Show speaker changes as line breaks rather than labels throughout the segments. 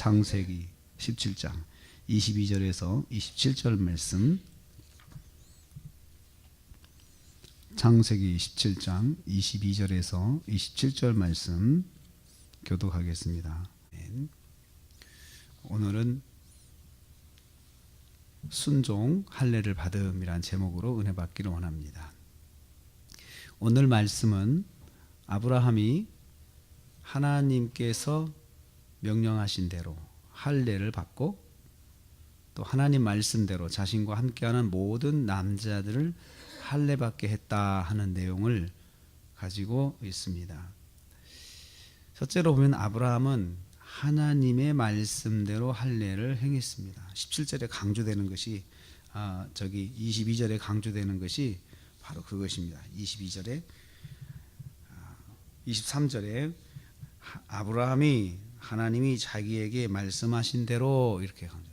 창세기 17장 22절에서 27절 말씀. 창세기 17장 22절에서 27절 말씀 교독하겠습니다. 오늘은 순종 할례를 받음이란 제목으로 은혜 받기를 원합니다. 오늘 말씀은 아브라함이 하나님께서 명령하신 대로 할례를 받고 또 하나님 말씀대로 자신과 함께하는 모든 남자들을 할례 받게 했다 하는 내용을 가지고 있습니다. 첫째로 보면 아브라함은 하나님의 말씀대로 할례를 행했습니다. 17절에 강조되는 것이 22절에 강조되는 것이 바로 그것입니다. 22절에 23절에 아브라함이 하나님이 자기에게 말씀하신 대로 이렇게 강조.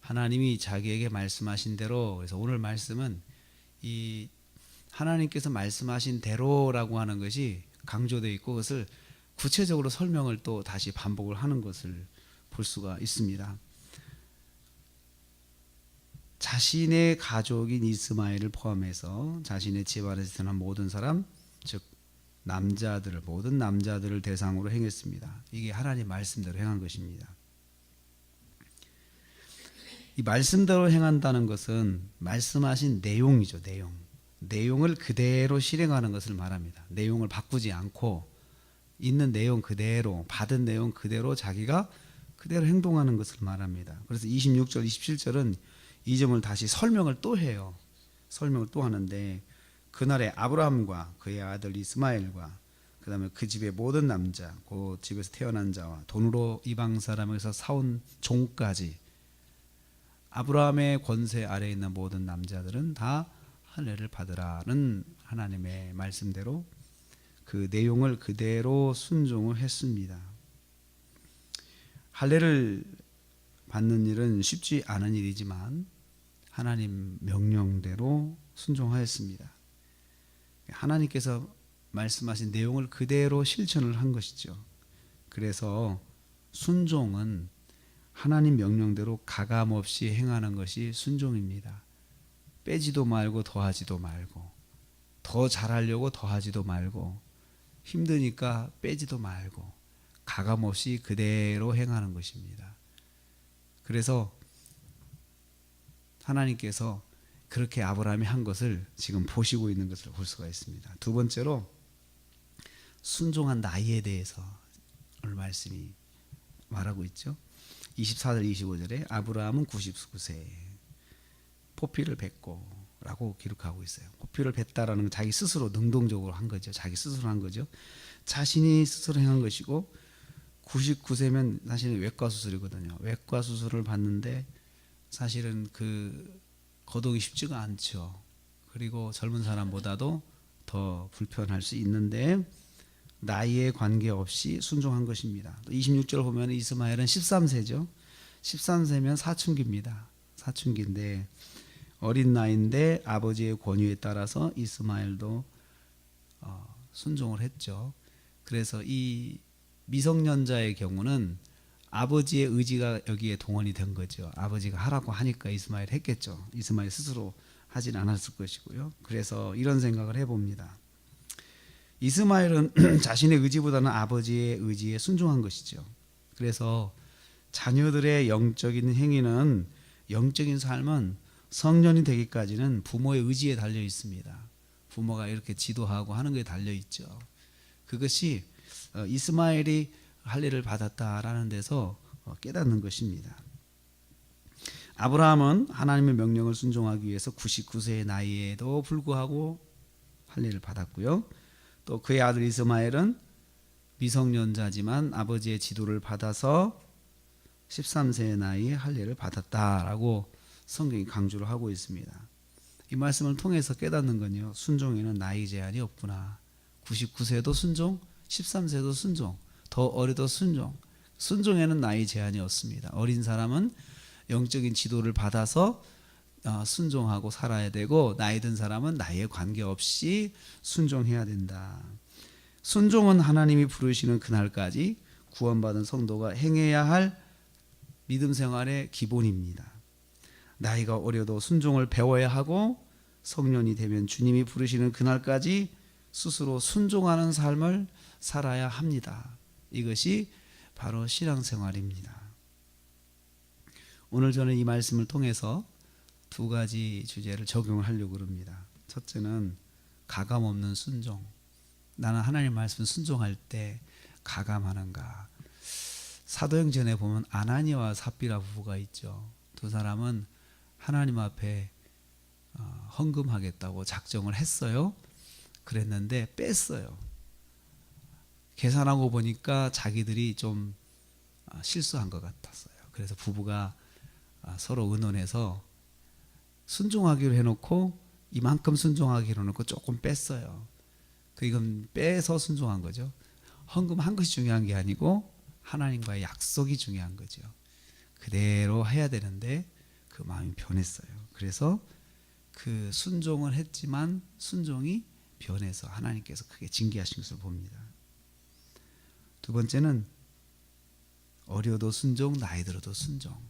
하나님이 자기에게 말씀하신 대로. 그래서 오늘 말씀은 이 하나님께서 말씀하신 대로라고 하는 것이 강조되어 있고 그것을 구체적으로 설명을 또 다시 반복을 하는 것을 볼 수가 있습니다. 자신의 가족인 이스마엘을 포함해서 자신의 집안에서 태어난 모든 사람, 즉 남자들을, 모든 남자들을 대상으로 행했습니다. 이게 하나님 말씀대로 행한 것입니다. 이 말씀대로 행한다는 것은 말씀하신 내용이죠. 내용을 그대로 실행하는 것을 말합니다. 내용을 바꾸지 않고 있는 내용 그대로, 받은 내용 그대로 자기가 그대로 행동하는 것을 말합니다. 그래서 26절, 27절은 이 점을 다시 설명을 또 해요. 설명을 또 하는데 그날에 아브라함과 그의 아들 이스마엘과 그 다음에 그 집의 모든 남자, 그 집에서 태어난 자와 돈으로 이방 사람에서 사온 종까지 아브라함의 권세 아래에 있는 모든 남자들은 다 할례를 받으라는 하나님의 말씀대로 그 내용을 그대로 순종을 했습니다. 할례를 받는 일은 쉽지 않은 일이지만 하나님 명령대로 순종하였습니다. 하나님께서 말씀하신 내용을 그대로 실천을 한 것이죠. 그래서 순종은 하나님 명령대로 가감없이 행하는 것이 순종입니다. 빼지도 말고 더하지도 말고, 더 잘하려고 더하지도 말고, 힘드니까 빼지도 말고, 가감없이 그대로 행하는 것입니다. 그래서 하나님께서 그렇게 아브라함이 한 것을 지금 보시고 있는 것을 볼 수가 있습니다. 두 번째로 순종한 나이에 대해서 오늘 말씀이 말하고 있죠. 24절 25절에 아브라함은 99세 포피를 뱉고 라고 기록하고 있어요. 포피를 뱉다라는 건 자기 스스로 능동적으로 한 거죠. 자기 스스로 한 거죠. 자신이 스스로 행한 것이고 99세면 사실은 외과 수술이거든요. 외과 수술을 받는데 사실은 그 거동이 쉽지가 않죠. 그리고 젊은 사람보다도 더 불편할 수 있는데 나이에 관계없이 순종한 것입니다. 또 26절 보면 이스마엘은 13세죠. 13세면 사춘기입니다. 사춘기인데 어린 나이인데 아버지의 권유에 따라서 이스마엘도 순종을 했죠. 그래서 이 미성년자의 경우는 아버지의 의지가 여기에 동원이 된 거죠. 아버지가 하라고 하니까 이스마엘 했겠죠. 이스마엘 스스로 하진 않았을 것이고요. 그래서 이런 생각을 해봅니다. 이스마엘은 자신의 의지보다는 아버지의 의지에 순종한 것이죠. 그래서 자녀들의 영적인 행위는, 영적인 삶은 성년이 되기까지는 부모의 의지에 달려 있습니다. 부모가 이렇게 지도하고 하는 것에 달려 있죠. 그것이 이스마엘이 할례를 받았다라는 데서 깨닫는 것입니다. 아브라함은 하나님의 명령을 순종하기 위해서 99세의 나이에도 불구하고 할례를 받았고요. 또 그의 아들 이스마엘은 미성년자지만 아버지의 지도를 받아서 13세의 나이에 할례를 받았다라고 성경이 강조를 하고 있습니다. 이 말씀을 통해서 깨닫는 건요, 순종에는 나이 제한이 없구나. 99세도 순종, 13세도 순종, 더 어려도 순종. 순종에는 나이 제한이 없습니다. 어린 사람은 영적인 지도를 받아서 순종하고 살아야 되고, 나이 든 사람은 나이에 관계없이 순종해야 된다. 순종은 하나님이 부르시는 그날까지 구원받은 성도가 행해야 할 믿음 생활의 기본입니다. 나이가 어려도 순종을 배워야 하고 성년이 되면 주님이 부르시는 그날까지 스스로 순종하는 삶을 살아야 합니다. 이것이 바로 신앙생활입니다. 오늘 저는 이 말씀을 통해서 두 가지 주제를 적용을 하려고 합니다. 첫째는 가감 없는 순종. 나는 하나님 말씀 순종할 때 가감하는가. 사도행전에 보면 아나니아와 삽비라 부부가 있죠. 두 사람은 하나님 앞에 헌금하겠다고 작정을 했어요. 그랬는데 뺐어요. 계산하고 보니까 자기들이 좀 실수한 것 같았어요. 그래서 부부가 서로 의논해서 순종하기로 해놓고 이만큼 순종하기로 해놓고 조금 뺐어요. 이건 빼서 순종한 거죠. 헌금한 것이 중요한 게 아니고 하나님과의 약속이 중요한 거죠. 그대로 해야 되는데 그 마음이 변했어요. 그래서 그 순종을 했지만 순종이 변해서 하나님께서 크게 징계하신 것을 봅니다. 두 번째는 어려도 순종, 나이 들어도 순종.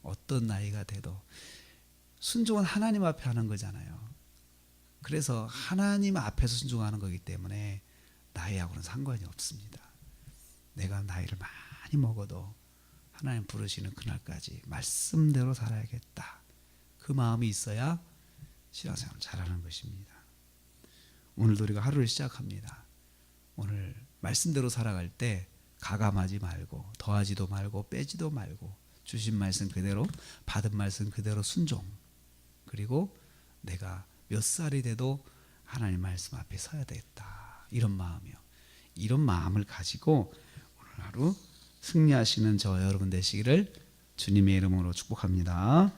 어떤 나이가 돼도 순종은 하나님 앞에 하는 거잖아요. 그래서 하나님 앞에서 순종하는 거기 때문에 나이하고는 상관이 없습니다. 내가 나이를 많이 먹어도 하나님 부르시는 그날까지 말씀대로 살아야겠다. 그 마음이 있어야 신앙생활을 잘하는 것입니다. 오늘도 우리가 하루를 시작합니다. 오늘 말씀대로 살아갈 때 가감하지 말고 더하지도 말고 빼지도 말고 주신 말씀 그대로 받은 말씀 그대로 순종. 그리고 내가 몇 살이 돼도 하나님 말씀 앞에 서야 되겠다. 이런 마음이요. 이런 마음을 가지고 오늘 하루 승리하시는 저와 여러분 되시기를 주님의 이름으로 축복합니다.